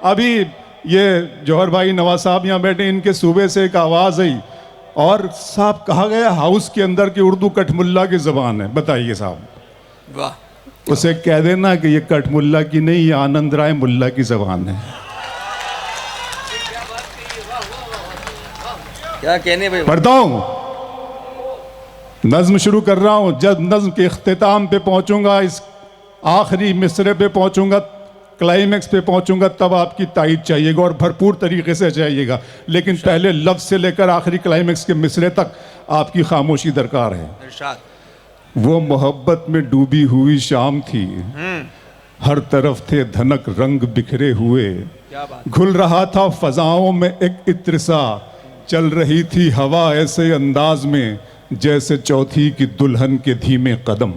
अभी ये जौहर भाई नवाज साहब यहाँ बैठे, इनके सूबे से एक आवाज़ आई और साहब कहा गया हाउस के अंदर की उर्दू कठमुल्ला की ज़बान है। बताइए साहब, वाह, उसे कह देना कि ये कठमुल्ला की नहीं, ये आनंद राय मुल्ला की ज़बान है। क्या कहने भाई। पढ़ता हूँ, नज्म शुरू कर रहा हूँ। जब नज्म के इख्तिताम पे पहुँचूंगा, इस आखिरी मिसरे पे पहुँचूंगा, क्लाइमैक्स पे पहुँचूंगा, तब आपकी ताईद चाहिएगा और भरपूर तरीके से चाहिएगा। लेकिन पहले लफ्ज़ से लेकर आखिरी क्लाइमैक्स के मिसरे तक आपकी खामोशी दरकार है। वो मोहब्बत में डूबी हुई शाम थी, हर तरफ थे धनक रंग बिखरे हुए, घुल रहा था फजाओं में एक इत्र सा, चल रही थी हवा ऐसे अंदाज में जैसे चौथी की दुल्हन के धीमे कदम।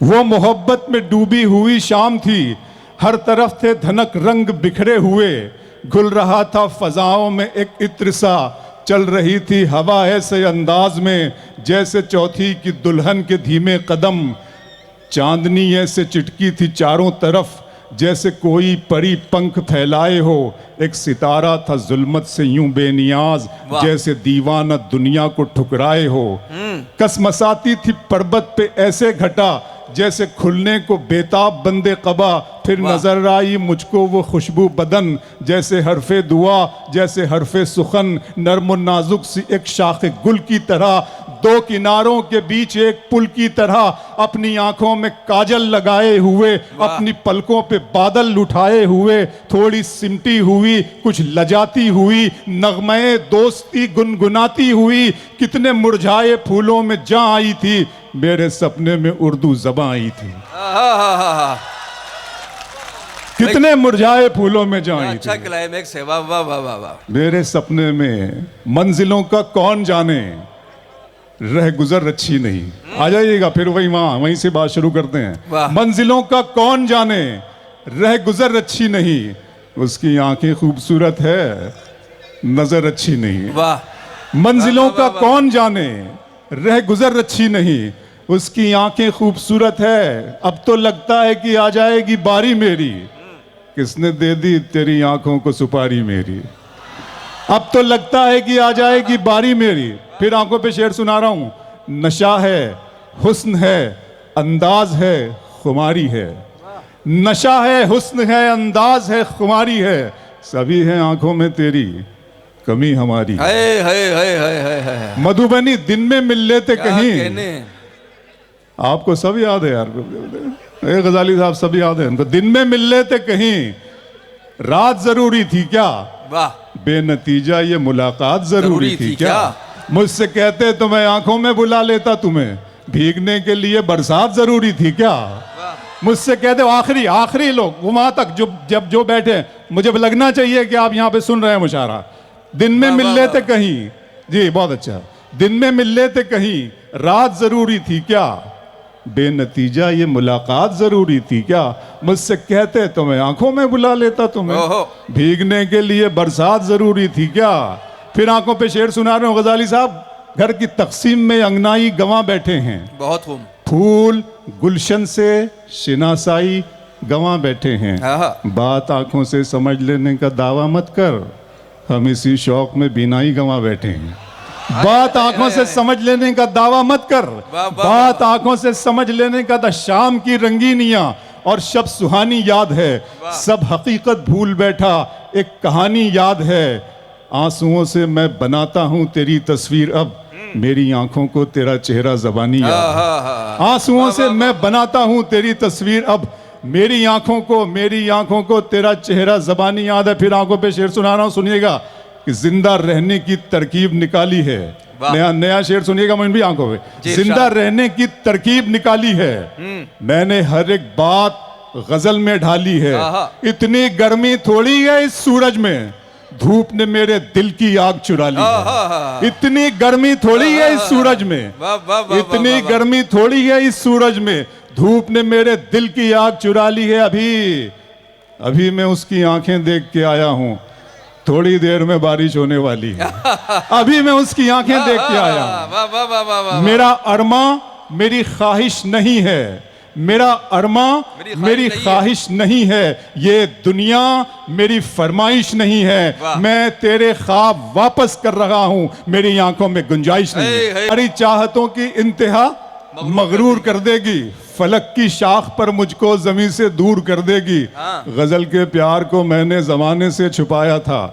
वो मोहब्बत में डूबी हुई शाम थी, हर तरफ थे धनक रंग बिखरे हुए, घुल रहा था फजाओं में एक इत्र सा, चल रही थी हवा ऐसे अंदाज में जैसे चौथी की दुल्हन के धीमे कदम। चांदनी ऐसे चिटकी थी चारों तरफ जैसे कोई परी पंख फैलाए हो, एक सितारा था जुल्मत से यूं बेनियाज जैसे दीवाना दुनिया को ठुकराए हो। कसमसाती थी पर्वत पे ऐसे घटा जैसे खुलने को बेताब बंदे कबा, फिर नजर आई मुझको वो खुशबू बदन जैसे हरफे दुआ जैसे हरफे सुखन, नर्म नाजुक सी एक शाख गुल की तरह, दो किनारों के बीच एक पुल की तरह, अपनी आंखों में काजल लगाए हुए, अपनी पलकों पे बादल उठाए हुए, थोड़ी सिमटी हुई कुछ लजाती हुई, नगमे दोस्ती गुनगुनाती हुई, कितने मुरझाए फूलों में जा आई थी, मेरे सपने में उर्दू ज़बां आई थी। कितने मुरझाए फूलों में जा आई थी। अच्छा क्लाइमैक्स है, वाह वाह वाह वाह वाह। मेरे सपने में मंजिलों का कौन जाने, रह गुजर अच्छी नहीं। आ जाइएगा फिर वहीं से बात शुरू करते हैं। मंजिलों का कौन जाने, रह गुजर अच्छी नहीं, उसकी आंखें खूबसूरत है, नजर अच्छी नहीं। वाह। मंजिलों का कौन जाने, रह गुजर अच्छी नहीं, उसकी आंखें खूबसूरत है, अब तो लगता है कि आ जाएगी बारी मेरी, किसने दे दी तेरी आंखों को सुपारी मेरी, अब तो लगता है कि आ जाएगी बारी मेरी। फिर आंखों पे शेर सुना रहा हूं, नशा है, हुस्न है, अंदाज है, खुमारी है, नशा है, हुस्न है, अंदाज है, खुमारी है, सभी है आंखों में तेरी, कमी हमारी। है मधुबनी दिन में मिल लेते कहीं, आपको सब याद है यार, गजाली साहब सब याद है उनको, दिन में मिल लेते कहीं, रात जरूरी थी क्या, वाह, बेनतीजा ये मुलाकात जरूरी थी क्या, मुझसे कहते तो मैं आंखों में बुला लेता तुम्हें, भीगने के लिए बरसात जरूरी थी क्या, मुझसे कहते आखिरी लोग वहां तक जब जो बैठे, मुझे लगना चाहिए कि आप यहाँ पे सुन रहे हैं मुशारा। दिन में मिल लेते कहीं, जी बहुत अच्छा, दिन में मिल लेते कहीं, रात जरूरी थी क्या, बेनतीजा ये मुलाकात जरूरी थी क्या, मुझसे कहते तो मैं आंखों में बुला लेता तुम्हें, भीगने के लिए बरसात जरूरी थी क्या। फिर आंखों पे शेर सुना रहे हो गजाली साहब, घर की तकसीम में अंगनाई गंवा बैठे हैं, बहुत खूब, फूल गुलशन से शिनासाई गंवा बैठे हैं, बात आंखों से समझ लेने का दावा मत कर, हम इसी शौक में बिनाई गंवा बैठे हैं, बात आंखों से समझ लेने का दावा मत कर, बात आंखों से समझ लेने का, शाम की रंगीनियां और शब सुहानी याद है, सब हकीकत भूल बैठा एक कहानी याद है, आंसुओं से मैं बनाता हूं तेरी तस्वीर अब, मेरी आंखों को तेरा चेहरा ज़बानी याद है, आंसुओं से मैं बनाता हूं तेरी तस्वीर अब, मेरी आंखों को तेरा चेहरा ज़बानी याद है। फिर आंखों पे शेर सुना रहा हूं, सुनिएगा कि जिंदा रहने की तरकीब निकाली है, नया शेर सुनिएगा मैं भी आंखों पे, जिंदा रहने की तरकीब निकाली है, मैंने हर एक बात गजल में ढाली है, इतनी गर्मी थोड़ी है इस सूरज में, धूप ने मेरे दिल की आग चुरा ली है, इतनी गर्मी थोड़ी है इस सूरज में, इतनी गर्मी थोड़ी है इस सूरज में, धूप ने मेरे दिल की आग चुरा ली है, अभी मैं उसकी आंखें देख के आया हूं, थोड़ी देर में बारिश होने वाली है, अभी मैं उसकी आंखें देख के आया हूं, मेरा अरमा मेरी ख्वाहिश नहीं है, मेरा अरमा मेरी नहीं है। ख्वाहिश नहीं है, ये दुनिया मेरी फरमाइश नहीं है। वाह। मैं तेरे ख्वाब वापस कर रहा हूं, मेरी आंखों में गुंजाइश नहीं हे, है। हे। सारी चाहतों की इंतहा मगरूर कर देगी, फलक की शाख पर मुझको जमीन से दूर कर देगी। हाँ। गजल के प्यार को मैंने जमाने से छुपाया था,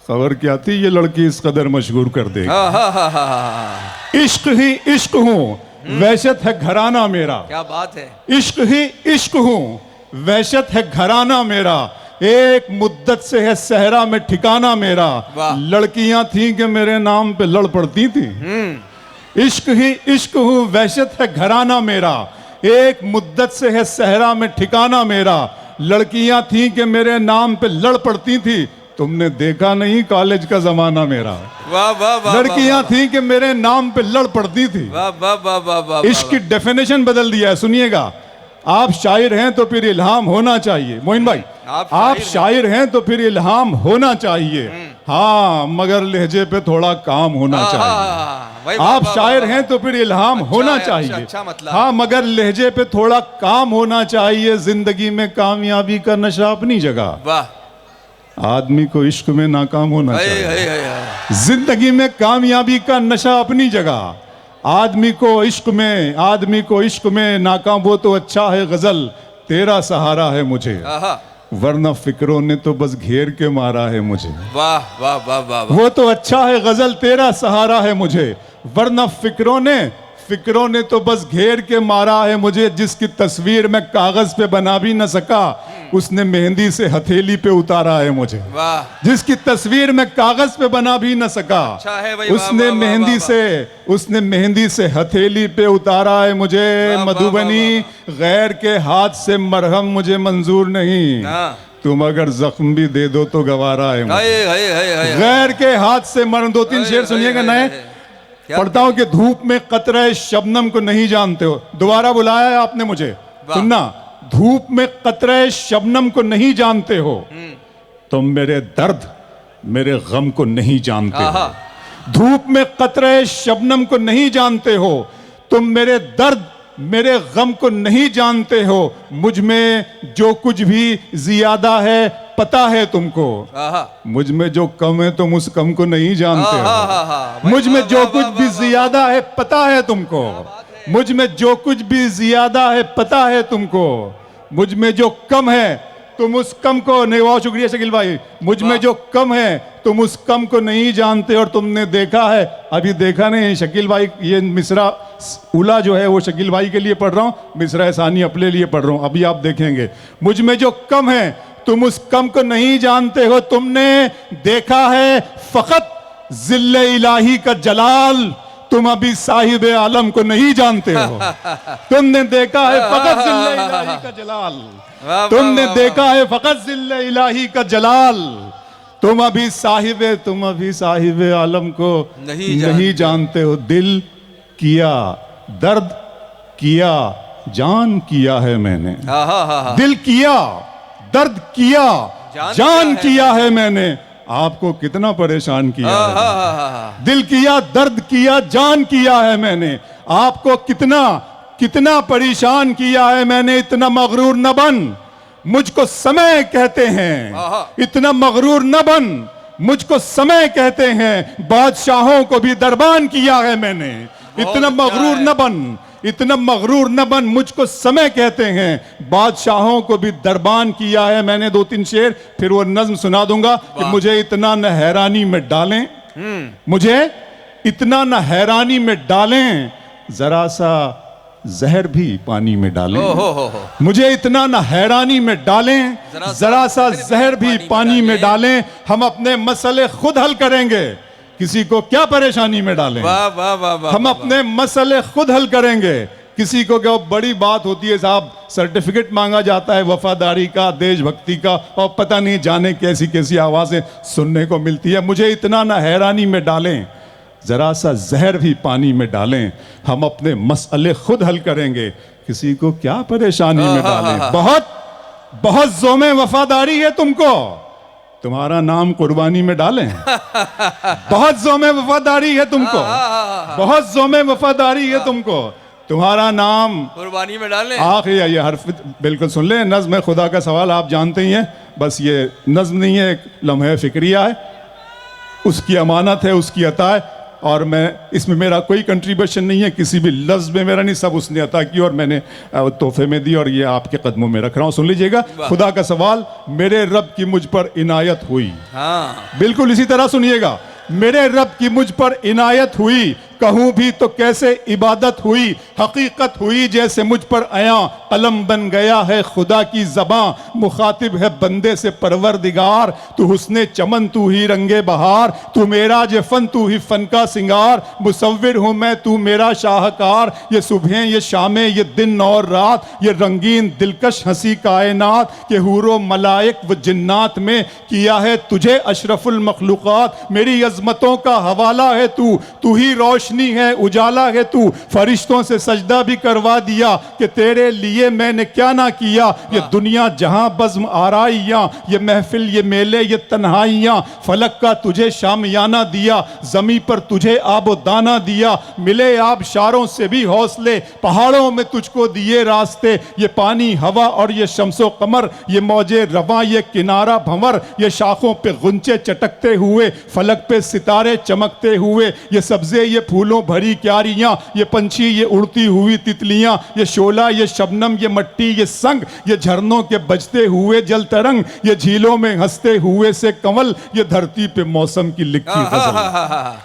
खबर क्या थी ये लड़की इस कदर मशहूर कर देगी। हाँ, हाँ, हाँ, हाँ, हाँ। इश्क ही इश्क हूँ, वहशत है घराना मेरा। क्या बात है। इश्क ही इश्क हूँ, वहशत है घराना मेरा। एक मुद्दत से है सहरा में ठिकाना मेरा। वाह। लड़कियां थीं कि मेरे नाम पे लड़ पड़ती थी। इश्क ही इश्क हूँ, वहशत है घराना मेरा। एक मुद्दत से है सहरा में ठिकाना मेरा। लड़कियां थीं कि मेरे नाम पे लड़ पड़ती थी। तुमने देखा नहीं कॉलेज का जमाना मेरा। वाह वाह वाह। लड़कियां थीं कि मेरे नाम पे लड़ पड़ती थी। वाह वाह वाह वाह वाह। इश्क की डेफिनेशन बदल दिया है, सुनिएगा। आप शायर हैं तो फिर इल्हाम होना चाहिए। मोइन भाई, आप शायर हैं तो फिर इल्हाम होना चाहिए। हाँ, मगर लहजे पे थोड़ा काम होना चाहिए। आप शायर हैं तो फिर इल्हाम होना चाहिए। अच्छा मतलब। हाँ, मगर लहजे पे थोड़ा काम होना चाहिए। जिंदगी में कामयाबी का नशा अपनी जगह, वाह। आदमी को इश्क में नाकाम होना हे, चाहिए। हे, हे, हे। जिंदगी में कामयाबी का नशा अपनी जगह, आदमी को इश्क में नाकाम। वो तो अच्छा है गजल तेरा सहारा है मुझे, आहा। वरना फिक्रों ने तो बस घेर के मारा है मुझे। वाह वाह वाह वाह वाह। वो तो अच्छा है गजल तेरा सहारा है मुझे, वरना फिक्रों ने तो बस घेर के मारा है मुझे। जिसकी तस्वीर मैं कागज पे बना भी न सका, उसने मेहंदी से हथेली पे उतारा है मुझे। वाह। जिसकी तस्वीर मैं कागज पे बना भी न सका, अच्छा है भाई। वाह, उसने वाह, वाह, मेहंदी से हथेली पे उतारा है मुझे। वाह, वाह, मधुबनी वाह, गैर के हाथ से मरहम मुझे मंजूर नहीं। हाँ। तुम अगर जख्म भी दे दो तो गवारा है मुझे। हे, हे, हे, हे, हे। गैर के हाथ से मरहम। दो तीन शेर सुनिएगा नए। पढ़ता हूं कि धूप में कतरे शबनम को नहीं जानते हो। दोबारा बुलाया है आपने मुझे, वाह। सुनना। धूप में कतरे शबनम को नहीं जानते हो, तुम मेरे दर्द मेरे गम को नहीं जानते आहा। हो। धूप में कतरे शबनम को नहीं जानते हो, तुम मेरे दर्द मेरे गम को नहीं जानते हो। मुझ में जो कुछ भी ज्यादा है पता है तुमको, आहा। मुझ में जो कम है तुम उस कम को नहीं जानते आहा। हो। मुझ में जो कुछ भी ज्यादा है पता है तुमको, मुझ में जो कुछ भी ज्यादा है पता है तुमको। मुझ में जो कम है तुम उस कम को नहीं। बहुत शुक्रिया शकील भाई। मुझ में जो कम है तुम उस कम को नहीं जानते। और तुमने देखा है, अभी देखा नहीं शकील भाई, ये मिसरा उला जो है वो शकील भाई के लिए पढ़ रहा हूं, मिसरा एहसानी अपने लिए पढ़ रहा हूं, अभी आप देखेंगे। मुझ में जो कम है तुम उस कम को नहीं जानते हो। तुमने देखा है फकत जिल्ले इलाही का जलाल, तुम अभी साहिब आलम को नहीं जानते हो। तुमने देखा है फकत जिल्ले इलाही का जलाल, तुमने देखा है फकत जिल्ले इलाही का जलाल, तुम अभी साहिब आलम को नहीं जानते हो। दिल किया दर्द किया जान किया है मैंने। दिल किया दर्द किया जान किया है मैंने। आपको कितना परेशान किया है। दिल किया दर्द किया जान किया है मैंने। आपको कितना परेशान किया है मैंने। इतना मगरूर न बन, मुझको समय कहते हैं। इतना मगरूर न बन, मुझको समय कहते हैं। बादशाहों को भी दरबान किया है मैंने। इतना मगरूर न बन, मुझको समय कहते हैं। बादशाहों को भी दरबान किया है मैंने। दो तीन शेर फिर वो नज्म सुना दूंगा कि मुझे इतना न हैरानी में डालें, मुझे इतना न हैरानी में डालें, जरा सा जहर भी पानी में डालें। मुझे इतना न हैरानी में डालें, जरा सा जहर भी पानी में डालें। हम अपने मसले खुद हल करेंगे, किसी को क्या परेशानी में डालें। वाह वाह वाह वाह। हम अपने मसले खुद हल करेंगे, किसी को क्या बड़ी बात होती है साहब, सर्टिफिकेट मांगा जाता है वफादारी का, देशभक्ति का, और पता नहीं जाने कैसी कैसी आवाजें सुनने को मिलती है। मुझे इतना ना हैरानी में डालें, जरा सा जहर भी पानी में डालें। हम अपने मसले खुद हल करेंगे, किसी को क्या परेशानी में डालें। बहुत ज़ोमे वफादारी है तुमको, तुम्हारा नाम कुर्बानी में डालें। बहुत ज़ोमे वफादारी है तुमको, बहुत ज़ोमे वफादारी है तुमको, तुम्हारा नाम कुर्बानी में डालें। आखिरी ये हर्फ बिल्कुल सुन लें। नज़्म है खुदा का सवाल, आप जानते ही हैं। बस ये नज़्म नहीं है, एक लम्हे फ़िक्रिया है, उसकी अमानत है, उसकी अता है। और मैं इसमें मेरा कोई कंट्रीब्यूशन नहीं है, किसी भी लफ्ज़ में मेरा नहीं, सब उसने अता की और मैंने तोहफे में दी और ये आपके कदमों में रख रहा हूँ। सुन लीजिएगा। खुदा का सवाल, मेरे रब की मुझ पर इनायत हुई। हाँ बिल्कुल इसी तरह सुनिएगा। मेरे रब की मुझ पर इनायत हुई, कहूँ भी तो कैसे इबादत हुई। हकीकत हुई जैसे मुझ पर आया, कलम बन गया है खुदा की ज़बां। मुखातिब है बंदे से परवरदिगार, तू हुस्ने चमन तू ही रंगे बहार। तू मेरा जे फन तू ही फन का सिंगार। मुसव्विर हूँ मैं तू मेरा शाहकार। ये सुबह ये शामें ये दिन और रात, ये रंगीन दिलकश हंसी कायनात के हूरो मलाइक व जिन्नात में किया है तुझे अशरफुल मखलूकात। मेरी अजमतों का हवाला है तू, तू ही रोशनी है उजाला है तू। फरिश्तों से सजदा भी करवा दिया कि तेरे लिए मैंने क्या ना किया। ये दुनिया जहां बज़्म आराइयां, ये महफिल ये मेले ये तन्हाइयां। फलक का तुझे शामियाना दिया, जमी पर तुझे आबो दाना दिया। मिले आबशारों से भी हौसले, पहाड़ों में तुझको दिए रास्ते। ये पानी हवा और ये शम्सो कमर, ये मौजे रवां ये किनारा भंवर। ये शाखों पे गुंचे चटकते हुए, फलक पे सितारे चमकते हुए। ये सब्जे ये फूलों भरी क्यारियां, ये पंछी ये उड़ती हुई तितलियां। ये शोला ये शबनम ये मट्टी ये संग, ये झरनों के बजते हुए जल तरंग। ये झीलों में हंसते हुए से कंवल, ये धरती पे मौसम की लिखी गजल।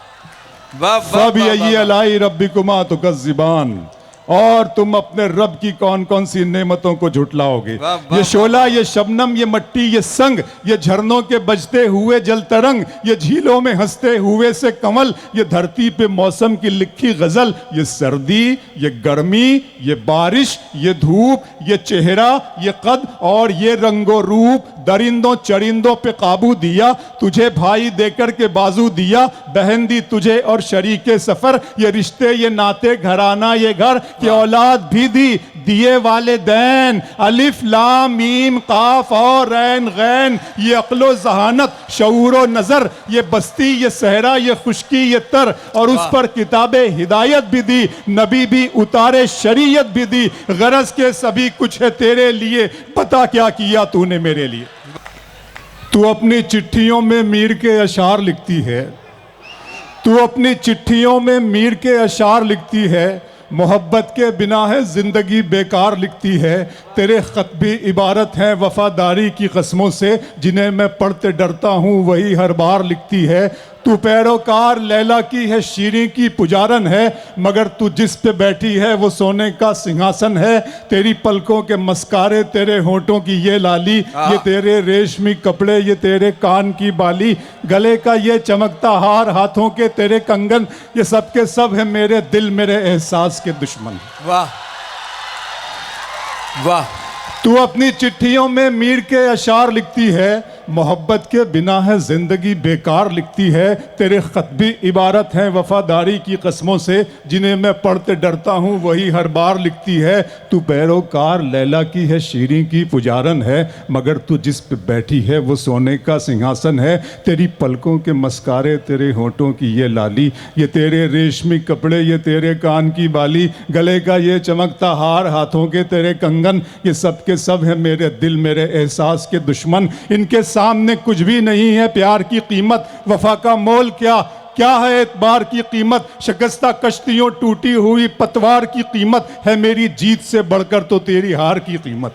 फबी अलाई रब्बिकुमा तुकज़्ज़िबान। और तुम अपने रब की कौन कौन सी नेमतों को झुटलाओगे। ये शोला ये शबनम ये मट्टी ये संग, ये झरनों के बजते हुए जल तरंग। ये झीलों में हंसते हुए से कमल, ये धरती पे मौसम की लिखी गजल। ये सर्दी ये गर्मी ये बारिश ये धूप, ये चेहरा ये कद और ये रंगो रूप। दरिंदों चरिंदों पे काबू दिया, तुझे भाई देकर के बाजू दिया। बहन दी तुझे और शरीके सफर, ये रिश्ते ये नाते घराना ये घर। कि औलाद भी दी दिए वाले दैन। अलिफ लाम मीम काफ और रैन गैन। ये अक्लो जहानत शऊर व नजर, ये बस्ती ये सहरा ये खुशकी ये तर। और उस पर किताबे हिदायत भी दी, नबी भी उतारे शरीयत भी दी। गरज के सभी कुछ है तेरे लिए, बता क्या किया तूने मेरे लिए। तू अपनी चिट्ठियों में मीर के अशार लिखती है, तू अपनी चिट्ठियों में मीर के अशार लिखती है। मोहब्बत के बिना है जिंदगी बेकार लिखती है। तेरे खत भी इबारत हैं वफादारी की कस्मों से, जिन्हें मैं पढ़ते डरता हूँ वही हर बार लिखती है। तू पैरोकार लैला की है शीरी की पुजारन है, मगर तू जिस पे बैठी है वो सोने का सिंहासन है। तेरी पलकों के मस्कारे तेरे होठों की ये लाली, ये तेरे रेशमी कपड़े ये तेरे कान की बाली। गले का ये चमकता हार हाथों के तेरे कंगन, ये सब के सब है मेरे दिल मेरे एहसास के दुश्मन। वाह वाह। तू अपनी चिट्ठियों में मीर के अशार लिखती है, मोहब्बत के बिना है जिंदगी बेकार लिखती है। तेरे खत भी इबारत हैं वफादारी की कस्मों से, जिन्हें मैं पढ़ते डरता हूँ वही हर बार लिखती है। तू पैरोकार लैला की है शीरी की पुजारन है, मगर तू जिस पे बैठी है वो सोने का सिंहासन है। तेरी पलकों के मस्कारे तेरे होठों की ये लाली, ये तेरे रेशमी कपड़े ये तेरे कान की बाली। गले का ये चमकता हार हाथों के तेरे कंगन, ये सब के सब है मेरे दिल मेरे एहसास के दुश्मन। इनके सामने कुछ भी नहीं है प्यार की कीमत, वफा का मोल क्या क्या है एतबार की कीमत। शिकस्ता कश्तियों टूटी हुई पतवार की कीमत है मेरी जीत से बढ़कर तो तेरी हार की कीमत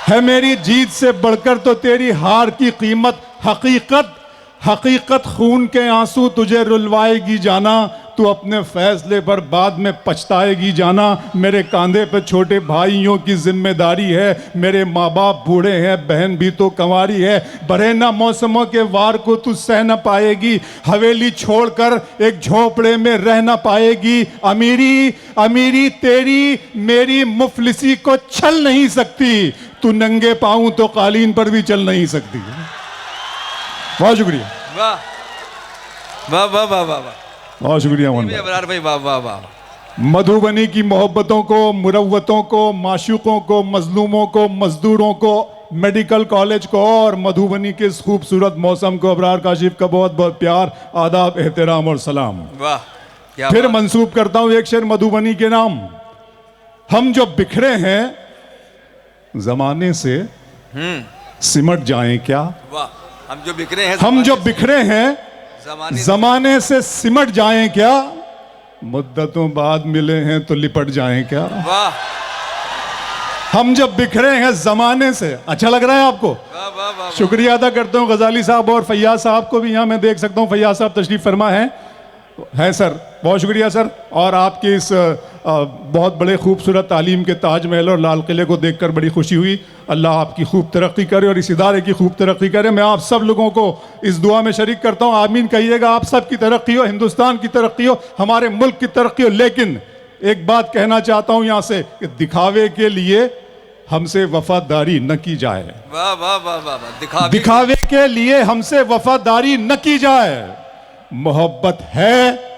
है। मेरी जीत से बढ़कर तो तेरी हार की कीमत। हकीकत हकीकत खून के आंसू तुझे रुलवाएगी जाना, तू अपने फैसले पर बाद में पछताएगी जाना। मेरे कांधे पे छोटे भाइयों की जिम्मेदारी है, मेरे माँ बाप बूढ़े हैं बहन भी तो कंवारी है। बरहना मौसमों के वार को तू सह न पाएगी, हवेली छोड़कर एक झोंपड़े में रह न पाएगी। अमीरी अमीरी तेरी मेरी मुफलिसी को छल नहीं सकती, तू नंगे पाँव तो कालीन पर भी चल नहीं सकती। बहुत शुक्रिया। वाह वाह वाह वाह वाह वाह। बहुत शुक्रिया अबरार भाई, वाह वाह वाह। मधुबनी की मोहब्बतों को, मुरव्वतों को, माशूकों को, मजलूमों को, मजदूरों को, मेडिकल कॉलेज को और मधुबनी के इस खूबसूरत मौसम को अबरार काशिफ का बहुत बहुत प्यार, आदाब, एहतराम और सलाम। वाह क्या फिर बात। मंसूब करता हूं एक शेर मधुबनी के नाम। हम जो बिखरे हैं जमाने से सिमट जाएं क्या। वाह, हम जो बिखरे हैं हम जो बिखरे हैं जमाने जमाने से सिमट जाएं क्या, मुद्दतों बाद मिले हैं तो लिपट जाएं क्या। वाह हम जब बिखरे हैं जमाने से, अच्छा लग रहा है आपको। वाह वाह वाह शुक्रिया अदा करता हूं गजाली साहब और फैयाज साहब को भी, यहां मैं देख सकता हूं फैयाज साहब तशरीफ फरमा है सर, बहुत शुक्रिया सर। और आपके इस बहुत बड़े खूबसूरत तालीम के ताजमहल और लाल किले को देखकर बड़ी खुशी हुई। अल्लाह आपकी खूब तरक्की करे और इस इदारे की खूब तरक्की करे। मैं आप सब लोगों को इस दुआ में शरीक करता हूं, आमीन कहिएगा। आप सब की तरक्की हो, हिंदुस्तान की तरक्की हो, हमारे मुल्क की तरक्की हो। लेकिन एक बात कहना चाहता हूं यहां से कि दिखावे के लिए हमसे वफादारी न की जाए। वाह वाह वाह वाह वाह, दिखावे के लिए हमसे वफादारी न की जाए। मोहब्बत है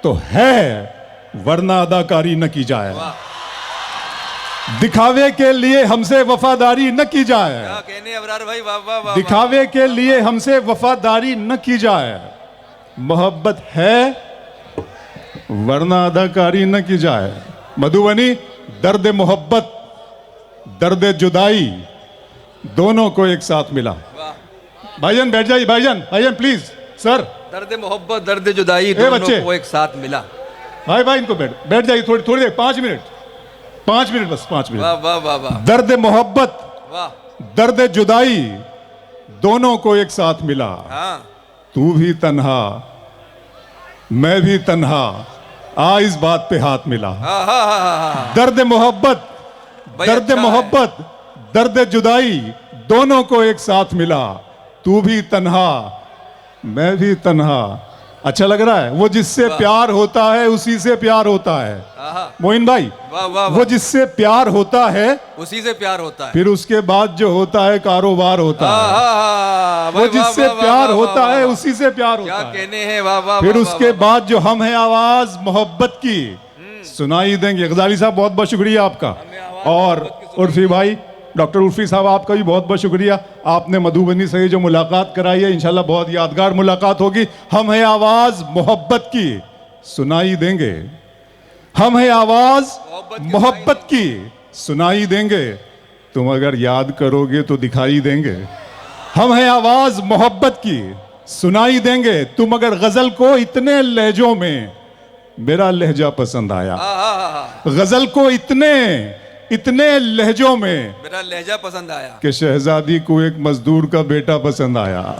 तो है, वरना अदाकारी न की जाए। दिखावे के लिए हमसे वफादारी न की जाए। क्या कहने अबरार भाई, वाह वाह वाह। दिखावे के लिए हमसे वफादारी न की जाए। मोहब्बत है वरना अदाकारी न की जाए। मधुबनी, दर्द मोहब्बत दर्द जुदाई दोनों को एक साथ मिला। भाईजान बैठ जाइए, भाईजान भाईजान प्लीज सर। दर्द मोहब्बत दर्द जुदाई दोनों बच्चे को एक साथ मिला। भाई इनको बैठ जाइए थोड़ी थोड़ी देर, 5 मिनट बस 5 मिनट। वाह वाह वाह वाह दर्द मोहब्बत वाह। दर्द जुदाई दोनों को एक साथ मिला। हाँ तू भी तन्हा मैं भी तन्हा, आ इस बात पे हाथ मिला। हाँ हाँ हाँ हाँ। दर्द मोहब्बत दर्द अच्छा है। मोहब्बत दर्द जुदाई दोनों को एक साथ मिला। तू भी तन्हा मैं भी तन्हा। अच्छा लग रहा है। वो जिससे प्यार होता है उसी से प्यार होता है। हाँ। मोइन भाई, वाह वाह वो जिससे प्यार होता है उसी से प्यार होता है। फिर उसके बाद जो होता है कारोबार होता है। हाँ, वो जिससे प्यार होता है उसी से प्यार क्या होता है। कहने हैं, वाह वाह। फिर उसके बाद जो हम है आवाज मोहब्बत की सुनाई देंगे। गजाली साहब बहुत बहुत शुक्रिया आपका। और उर्फी भाई, डॉक्टर उर्फी साहब आपका भी बहुत बहुत शुक्रिया। आपने मधुबनी से जो मुलाकात कराई है, इंशाल्लाह बहुत यादगार मुलाकात होगी। हम है आवाज मोहब्बत की सुनाई देंगे। हम है आवाज मोहब्बत की सुनाई देंगे। तुम अगर याद करोगे तो दिखाई देंगे। हम है आवाज मोहब्बत की सुनाई देंगे। तुम अगर गजल को इतने लहजों में, मेरा लहजा पसंद आया। गजल को इतने लहजों में मेरा लहजा पसंद आया कि शहजादी को एक मजदूर का बेटा पसंद आया।